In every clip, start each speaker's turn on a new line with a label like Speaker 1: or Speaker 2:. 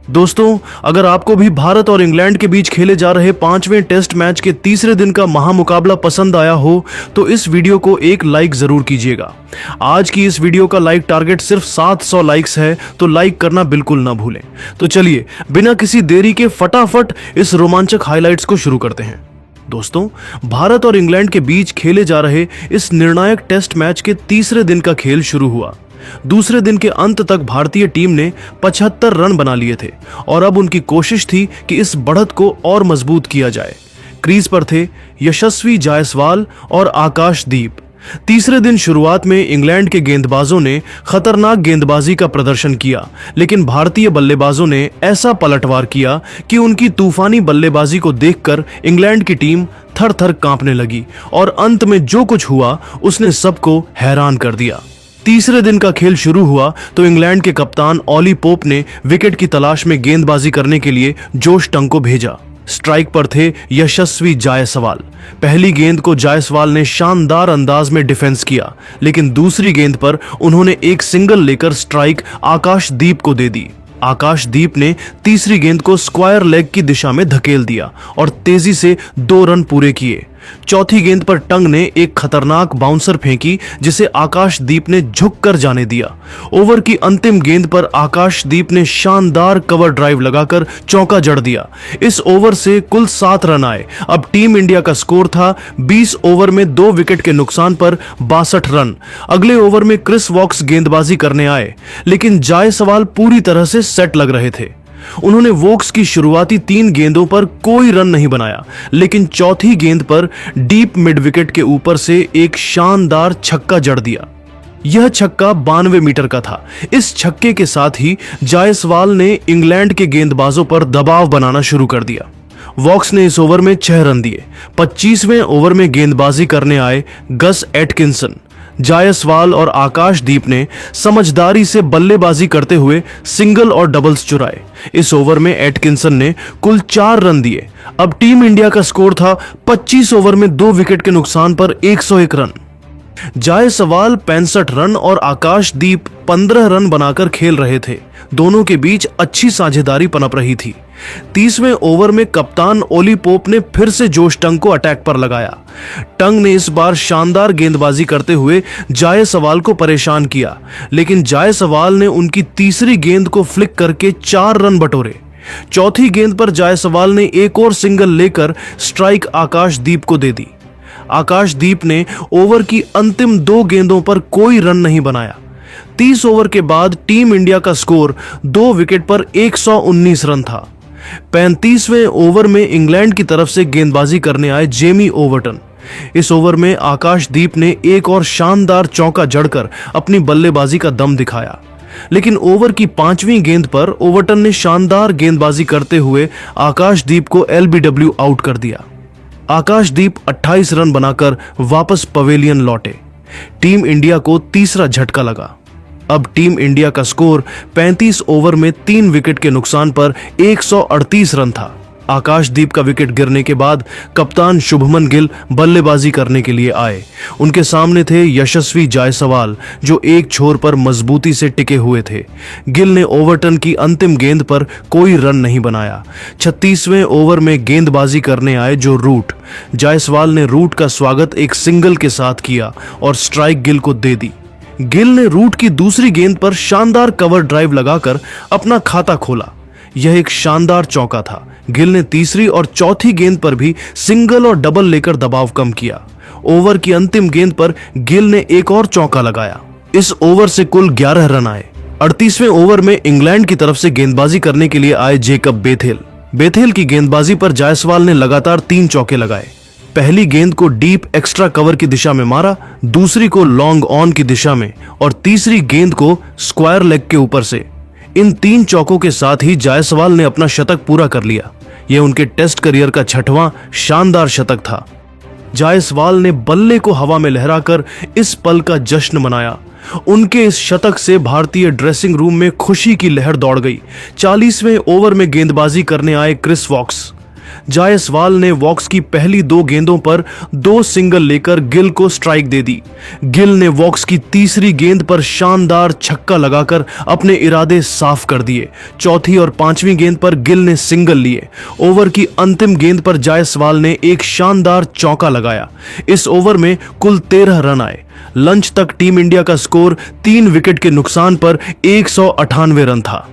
Speaker 1: दोस्तों, अगर आपको भी भारत और इंग्लैंड के बीच खेले जा रहे 5वें टेस्ट मैच के तीसरे दिन का महामुकाबला पसंद आया हो तो इस वीडियो को एक लाइक जरूर कीजिएगा। आज की इस वीडियो का लाइक टारगेट सिर्फ 700 लाइक्स है, तो लाइक करना बिल्कुल ना भूलें। तो चलिए बिना किसी देरी के फटाफट इस रोमांचक हाइलाइट्स को शुरू करते हैं। दोस्तों, भारत और इंग्लैंड के बीच खेले जा रहे इस निर्णायक टेस्ट मैच के तीसरे दिन का खेल शुरू हुआ। दूसरे दिन के अंत तक भारतीय टीम ने 75 रन बना लिए थे और अब उनकी कोशिश थी कि इस बढ़त को और मजबूत किया जाए। क्रीज पर थे यशस्वी जायसवाल और आकाशदीप। तीसरे दिन शुरुआत में इंग्लैंड के गेंदबाजों ने खतरनाक गेंदबाजी का प्रदर्शन किया, लेकिन भारतीय बल्लेबाजों ने ऐसा पलटवार किया कि उनकी तूफानी बल्लेबाजी को देखकर इंग्लैंड की टीम थर थर कांपने लगी और अंत में जो कुछ हुआ उसने सबको हैरान कर दिया। तीसरे दिन का खेल शुरू हुआ तो इंग्लैंड के कप्तान ऑली पोप ने विकेट की तलाश में गेंदबाजी करने के लिए जोश टंग को भेजा। स्ट्राइक पर थे यशस्वी जायसवाल। पहली गेंद को जायसवाल ने शानदार अंदाज में डिफेंस किया, लेकिन दूसरी गेंद पर उन्होंने एक सिंगल लेकर स्ट्राइक आकाशदीप को दे दी। आकाशदीप ने तीसरी गेंद को स्क्वायर लेग की दिशा में धकेल दिया और तेजी से 2 रन पूरे किए। चौथी गेंद पर टंग ने एक खतरनाक बाउंसर फेंकी, जिसे आकाशदीप ने झुककर जाने दिया। ओवर की अंतिम गेंद पर आकाशदीप ने शानदार कवर ड्राइव लगाकर चौका जड़ दिया। इस ओवर से कुल 7 रन आए। अब टीम इंडिया का स्कोर था 20 ओवर में 2 विकेट के नुकसान पर 62 रन। अगले ओवर में क्रिस वॉक्स गेंदबाजी करने आए, लेकिन जायसवाल पूरी तरह से सेट लग रहे थे। उन्होंने वोक्स की शुरुआती 3 गेंदों पर कोई रन नहीं बनाया, लेकिन चौथी गेंद पर डीप मिड विकेट के ऊपर से एक शानदार छक्का जड़ दिया। यह छक्का 92 मीटर का था। इस छक्के के साथ ही जायसवाल ने इंग्लैंड के गेंदबाजों पर दबाव बनाना शुरू कर दिया। वॉक्स ने इस ओवर में 6 रन दिए। 25वें ओवर में गेंदबाजी करने आए गस एटकिंसन। जायसवाल और आकाशदीप ने समझदारी से बल्लेबाजी करते हुए सिंगल और डबल्स चुराए। इस ओवर में एटकिंसन ने कुल 4 रन दिए। अब टीम इंडिया का स्कोर था 25 ओवर में 2 विकेट के नुकसान पर 101 रन। जायसवाल 65 रन और आकाशदीप 15 रन बनाकर खेल रहे थे। दोनों के बीच अच्छी साझेदारी पनप रही थी। 30वें ओवर में कप्तान ओली पोप ने फिर से जोश टंग को अटैक पर लगाया। टंग ने इस बार शानदार गेंदबाजी करते हुए जायसवाल को परेशान किया, लेकिन जायसवाल ने उनकी तीसरी गेंद को फ्लिक करके 4 रन बटोरे। चौथी गेंद पर जायसवाल ने एक और सिंगल लेकर स्ट्राइक आकाशदीप को दे दी। आकाशदीप ने ओवर की अंतिम 2 गेंदों पर कोई रन नहीं बनाया। 30 ओवर के बाद टीम इंडिया का स्कोर 2 विकेट पर 119 रन था। 35वें ओवर में इंग्लैंड की तरफ से गेंदबाजी करने आए जेमी ओवर्टन। इस ओवर में आकाशदीप ने एक और शानदार चौका जड़कर अपनी बल्लेबाजी का दम दिखाया, लेकिन ओवर की 5वीं गेंद पर ओवर्टन ने शानदार गेंदबाजी करते हुए आकाशदीप को LBW आउट कर दिया। आकाशदीप 28 रन बनाकर वापस पवेलियन लौटे। टीम इंडिया को तीसरा झटका लगा। अब टीम इंडिया का स्कोर 35 ओवर में 3 विकेट के नुकसान पर 138 रन था। आकाशदीप का विकेट गिरने के बाद कप्तान शुभमन गिल बल्लेबाजी करने के लिए आए। उनके सामने थे यशस्वी जायसवाल, जो एक छोर पर मजबूती से टिके हुए थे। गिल ने ओवर्टन की अंतिम गेंद पर कोई रन नहीं बनाया। 36वें ओवर में गेंदबाजी करने आए जो रूट। जायसवाल ने रूट का स्वागत एक सिंगल के साथ किया और स्ट्राइक गिल को दे दी। गिल ने रूट की दूसरी गेंद पर शानदार कवर ड्राइव लगाकर अपना खाता खोला। यह एक शानदार चौका था। गिल ने तीसरी और चौथी गेंद पर भी सिंगल और डबल लेकर दबाव कम किया। ओवर की अंतिम गेंद पर गिल ने एक और चौका लगाया। इस ओवर से कुल 11 रन आए। 38वें ओवर में इंग्लैंड की तरफ से गेंदबाजी करने के लिए आए जेकब बेथेल। बेथेल की गेंदबाजी पर जायसवाल ने लगातार 3 चौके लगाए। पहली गेंद को डीप एक्स्ट्रा कवर की दिशा में मारा, दूसरी को लॉन्ग ऑन की दिशा में और तीसरी गेंद को स्क्वायर लेग के ऊपर से। इन 3 चौकों के साथ ही जायसवाल ने अपना शतक पूरा कर लिया। यह उनके टेस्ट करियर का 6वां शानदार शतक था। जायसवाल ने बल्ले को हवा में लहराकर इस पल का जश्न मनाया। उनके इस शतक से भारतीय ड्रेसिंग रूम में खुशी की लहर दौड़ गई। 40वें ओवर में गेंदबाजी करने आए क्रिस वॉक्स। जायसवाल ने वॉक्स की पहली 2 गेंदों पर 2 सिंगल लेकर गिल को स्ट्राइक दे दी। गिल ने वॉक्स की तीसरी गेंद पर शानदार छक्का लगाकर अपने इरादे साफ कर दिए। चौथी और 5वीं गेंद पर गिल ने सिंगल लिए। ओवर की अंतिम गेंद पर जायसवाल ने एक शानदार चौका लगाया। इस ओवर में कुल 13 रन आए। लंच तक टीम इंडिया का स्कोर 3 विकेट के नुकसान पर 198 रन था।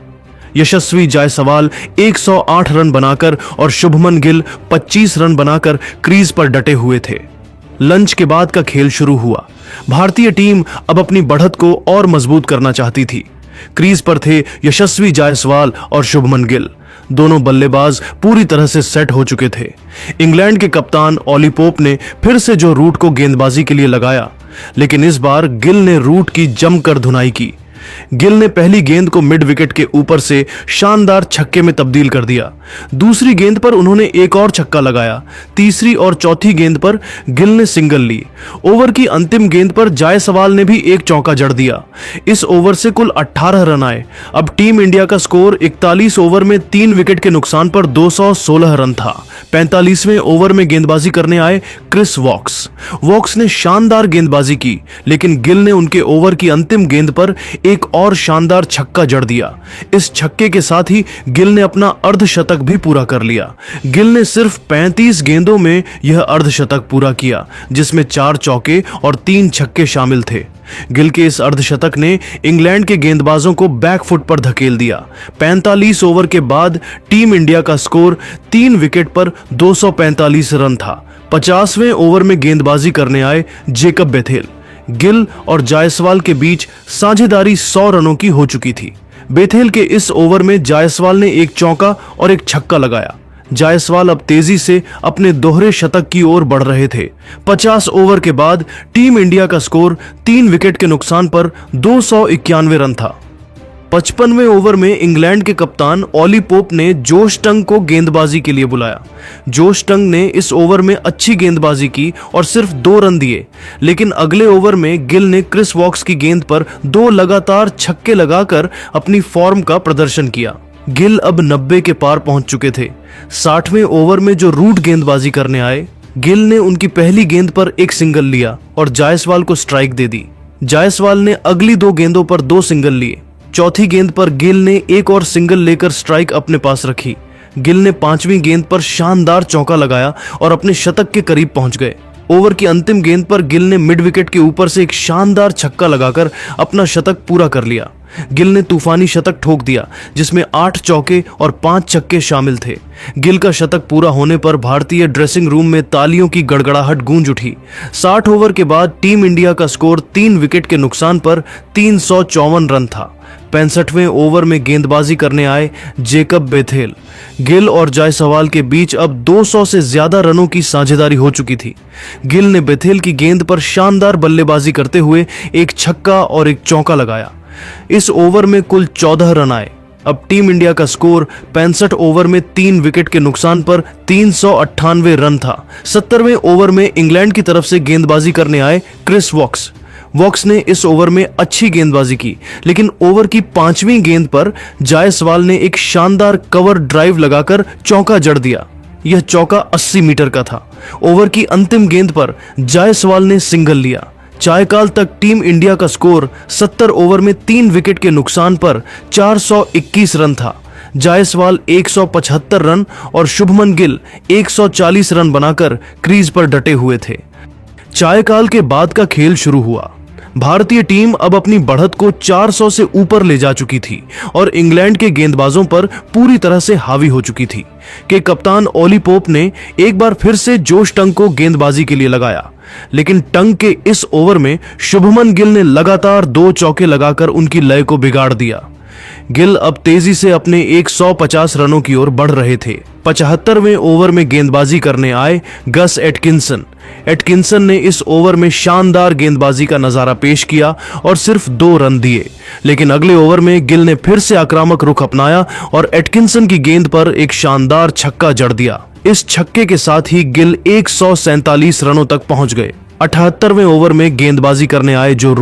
Speaker 1: यशस्वी जायसवाल 108 रन बनाकर और शुभमन गिल 25 रन बनाकर क्रीज पर डटे हुए थे। लंच के बाद का खेल शुरू हुआ। भारतीय टीम अब अपनी बढ़त को और मजबूत करना चाहती थी। क्रीज पर थे यशस्वी जायसवाल और शुभमन गिल। दोनों बल्लेबाज पूरी तरह से सेट हो चुके थे। इंग्लैंड के कप्तान ऑली पोप ने फिर से जो रूट को गेंदबाजी के लिए लगाया, लेकिन इस बार गिल ने रूट की जमकर धुनाई की। गिल ने पहली गेंद को मिड विकेट के ऊपर से शानदार छक्के में तब्दील कर दिया। दूसरी गेंद पर उन्होंने एक और छक्का लगाया। तीसरी और चौथी गेंद पर गिल ने सिंगल ली। ओवर की अंतिम गेंद पर जायसवाल ने भी एक चौका जड़ दिया। इस ओवर से कुल 18 रन आए। अब टीम इंडिया का स्कोर 41 ओवर में 3 विकेट के नुकसान पर 216 रन था। 45वें ओवर में गेंदबाजी करने आए क्रिस वॉक्स। वॉक्स ने शानदार गेंदबाजी की, लेकिन गिल ने उनके ओवर की अंतिम गेंद पर एक और शानदार छक्का जड़ दिया। इस छक्के के साथ ही गिल ने अपना अर्धशतक भी पूरा कर लिया। गिल ने सिर्फ 35 गेंदों में यह अर्धशतक पूरा किया, जिसमें 4 चौके और 3 छक्के शामिल थे। गिल के इस अर्धशतक ने इंग्लैंड के गेंदबाजों को बैकफुट पर धकेल दिया। 45 ओवर के बाद टीम इंडिया का स्कोर 3 विकेट पर 245 रन था। 50वें ओवर में गेंदबाजी करने आए जेकब बेथेल। गिल और जायसवाल के बीच साझेदारी 100 रनों की हो चुकी थी। बेथेल के इस ओवर में जायसवाल ने एक चौका और एक छक्का लगाया। जायसवाल अब तेजी से अपने दोहरे शतक की ओर बढ़ रहे थे। 50 ओवर के बाद टीम इंडिया का स्कोर 3 विकेट के नुकसान पर 291 रन था। 55वें ओवर में इंग्लैंड के कप्तान ऑली पोप ने जोश टंग को गेंदबाजी के लिए बुलाया। जोश टंग ने इस ओवर में अच्छी गेंदबाजी की और सिर्फ 2 रन दिए, लेकिन अगले ओवर में गिल ने क्रिस वॉक्स की गेंद पर 2 लगातार छक्के लगाकर अपनी फॉर्म का प्रदर्शन किया। गिल अब 90 के पार पहुंच चुके थे। 60वें ओवर में जो रूट गेंदबाजी करने आए, गिल ने उनकी पहली गेंद पर एक सिंगल लिया और जायसवाल को स्ट्राइक दे दी। जायसवाल ने अगली 2 गेंदों पर 2 सिंगल लिए। चौथी गेंद पर गिल ने एक और सिंगल लेकर स्ट्राइक अपने पास रखी। गिल ने 5वीं गेंद पर शानदार चौका लगाया और अपने शतक के करीब पहुंच गए। ओवर की अंतिम गेंद पर गिल ने मिड विकेट के ऊपर से एक शानदार छक्का लगाकर अपना शतक पूरा कर लिया। गिल ने तूफानी शतक ठोक दिया, जिसमें 8 चौके और 5 छक्के शामिल थे। गिल का शतक पूरा होने पर भारतीय ड्रेसिंग रूम में तालियों की गड़गड़ाहट गूंज उठी। 60 ओवर के बाद टीम इंडिया का स्कोर 3 विकेट के नुकसान पर 354 रन था। 65वें ओवर में गेंदबाजी करने आए जेकब बेथेल। गिल और जायसवाल के बीच अब 200 से ज्यादा रनों की साझेदारी हो चुकी थी। गिल ने बेथेल की गेंद पर शानदार बल्लेबाजी करते हुए एक छक्का और एक चौका लगाया। इस ओवर में कुल 14 रन आए। अब टीम इंडिया का स्कोर 65 ओवर में 3 विकेट के नुकसान पर 398 रन था। 70वें ओवर में इंग्लैंड की तरफ से गेंदबाजी करने आए क्रिस वॉक्स। वॉक्स ने इस ओवर में अच्छी गेंदबाजी की, लेकिन ओवर की 5वीं गेंद पर जायसवाल ने एक शानदार कवर ड्राइव लगाकर चौका जड़ दिया। यह चौका 80 मीटर का था। ओवर की अंतिम गेंद पर जायसवाल ने सिंगल लिया। चायकाल तक टीम इंडिया का स्कोर 70 ओवर में 3 विकेट के नुकसान पर 421 रन था। जायसवाल 175 रन और शुभमन गिल 140 रन बनाकर क्रीज पर डटे हुए थे। चायकाल के बाद का खेल शुरू हुआ। भारतीय टीम अब अपनी बढ़त को 400 से ऊपर ले जा चुकी थी और इंग्लैंड के गेंदबाजों पर पूरी तरह से हावी हो चुकी थी। के कप्तान ऑली पोप ने एक बार फिर से जोश टंग को गेंदबाजी के लिए लगाया, लेकिन टंग के इस ओवर में शुभमन गिल ने लगातार 2 चौके लगाकर उनकी लय को बिगाड़ दिया। गिल अब तेजी से अपने 150 रनों की ओर बढ़ रहे थे। 75वें ओवर में गेंदबाजी करने आए गस एटकिंसन। एटकिंसन ने इस ओवर में शानदार गेंदबाजी का नजारा पेश किया और सिर्फ 2 रन दिए, लेकिन अगले ओवर में गिल ने फिर से आक्रामक रुख अपनाया और एटकिंसन की गेंद पर एक शानदार छक्का जड़ दिया। इस छक्के के साथ ही गिल 147 रनों तक पहुंच गए। 78वें ओवर में गेंदबाजी करने आए जो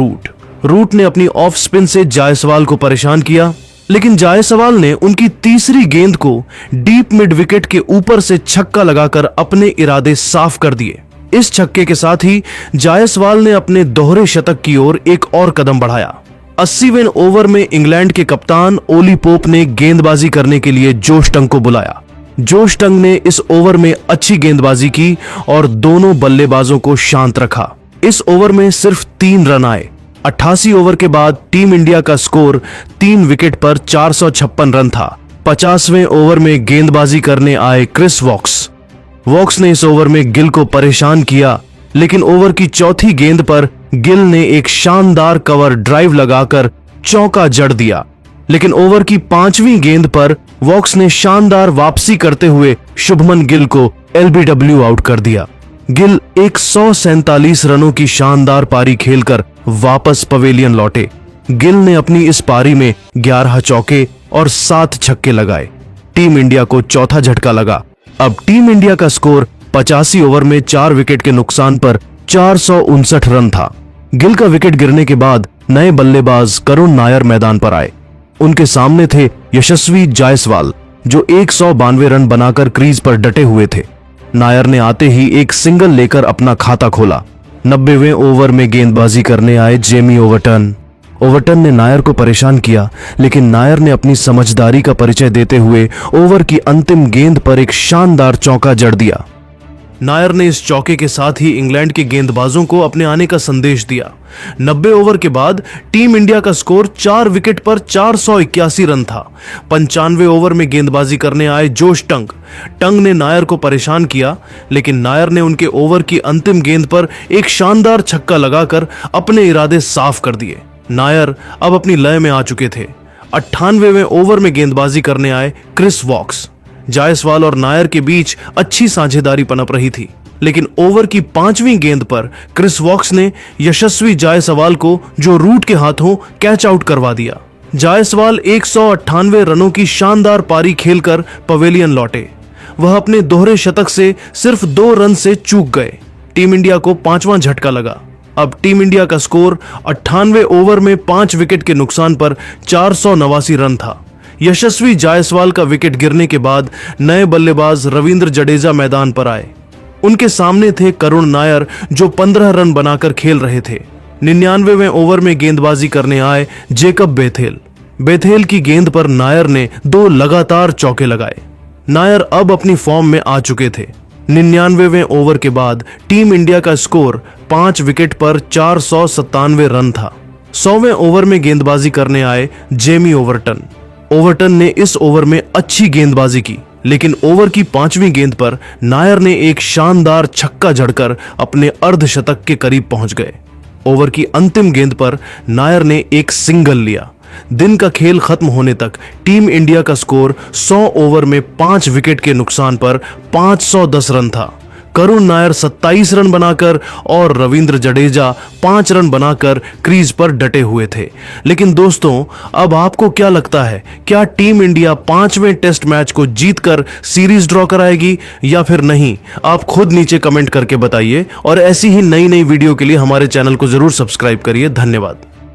Speaker 1: रूट ने अपनी ऑफ स्पिन से जायसवाल को परेशान किया। लेकिन जायसवाल ने उनकी तीसरी गेंद को डीप मिड विकेट के ऊपर से छक्का लगाकर अपने इरादे साफ कर दिए। इस छक्के के साथ ही जायसवाल ने अपने दोहरे शतक की ओर एक और कदम बढ़ाया। 80वें ओवर में इंग्लैंड के कप्तान ओली पोप ने गेंदबाजी करने के लिए जोश टंग को बुलाया। जोश टंग ने इस ओवर में अच्छी गेंदबाजी की और दोनों बल्लेबाजों को शांत रखा। इस ओवर में सिर्फ 3 रन आए। 88 ओवर के बाद टीम इंडिया का स्कोर 3 विकेट पर 456 रन था। 50वें ओवर में गेंदबाजी करने आए क्रिस वॉक्स ने इस ओवर में गिल को परेशान किया, लेकिन ओवर की चौथी गेंद पर गिल ने एक शानदार कवर ड्राइव लगाकर चौका जड़ दिया। लेकिन ओवर की 5वीं गेंद पर वॉक्स ने शानदार वापसी करते हुए शुभमन गिल को LBW आउट कर दिया। गिल 147 रनों की शानदार पारी खेलकर वापस पवेलियन लौटे। गिल ने अपनी इस पारी में 11 चौके और 7 छक्के लगाए। टीम इंडिया को चौथा झटका लगा। अब टीम इंडिया का स्कोर 85 ओवर में 4 विकेट के नुकसान पर 459 रन था। गिल का विकेट गिरने के बाद नए बल्लेबाज करुण नायर मैदान पर आए। उनके सामने थे यशस्वी जायसवाल, जो 192 रन बनाकर क्रीज पर डटे हुए थे। नायर ने आते ही एक सिंगल लेकर अपना खाता खोला। 90वें ओवर में गेंदबाजी करने आए जेमी ओवरटन ने नायर को परेशान किया, लेकिन नायर ने अपनी समझदारी का परिचय देते हुए ओवर की अंतिम गेंद पर एक शानदार चौका जड़ दिया। नायर ने इस चौके के साथ ही इंग्लैंड के गेंदबाजों को अपने आने का संदेश दिया। 90 ओवर के बाद टीम इंडिया का स्कोर 4 विकेट पर 481 रन था। 95वें ओवर में गेंदबाजी करने आए जोश टंग ने नायर को परेशान किया, लेकिन नायर ने उनके ओवर की अंतिम गेंद पर एक शानदार छक्का लगाकर अपने इरादे साफ कर दिए। नायर अब अपनी लय में आ चुके थे। 98वें ओवर में गेंदबाजी करने आए क्रिस वॉक्स। जायसवाल और नायर के बीच अच्छी साझेदारी पनप रही थी, लेकिन ओवर की 5वीं गेंद पर क्रिस वॉक्स ने यशस्वी जायसवाल को जो रूट के हाथों कैच आउट करवा दिया। जायसवाल 198 रनों की शानदार पारी खेलकर पवेलियन लौटे। वह अपने दोहरे शतक से सिर्फ 2 रन से चूक गए। टीम इंडिया को 5वां झटका लगा। अब टीम इंडिया का स्कोर 98 ओवर में 5 विकेट के नुकसान पर 489 रन था। यशस्वी जायसवाल का विकेट गिरने के बाद नए बल्लेबाज रविंद्र जडेजा मैदान पर आए। उनके सामने थे करुण नायर, जो 15 रन बनाकर खेल रहे थे। 99वें ओवर में गेंदबाजी करने आए जेकब बेथेल की गेंद पर नायर ने 2 लगातार चौके लगाए। नायर अब अपनी फॉर्म में आ चुके थे। 99वें ओवर के बाद टीम इंडिया का स्कोर 5 विकेट पर 497 रन था। 100वें ओवर में गेंदबाजी करने आए जेमी ओवरटन ने इस ओवर में अच्छी गेंदबाजी की, लेकिन ओवर की 5वीं गेंद पर नायर ने एक शानदार छक्का जड़कर अपने अर्धशतक के करीब पहुंच गए। ओवर की अंतिम गेंद पर नायर ने एक सिंगल लिया। दिन का खेल खत्म होने तक टीम इंडिया का स्कोर 100 ओवर में 5 विकेट के नुकसान पर 510 रन था। करुण नायर 27 रन बनाकर और रविंद्र जडेजा 5 रन बनाकर क्रीज पर डटे हुए थे। लेकिन दोस्तों, अब आपको क्या लगता है, क्या टीम इंडिया 5वें टेस्ट मैच को जीतकर सीरीज ड्रॉ कराएगी या फिर नहीं? आप खुद नीचे कमेंट करके बताइए और ऐसी ही नई वीडियो के लिए हमारे चैनल को जरूर सब्सक्राइब करिए। धन्यवाद।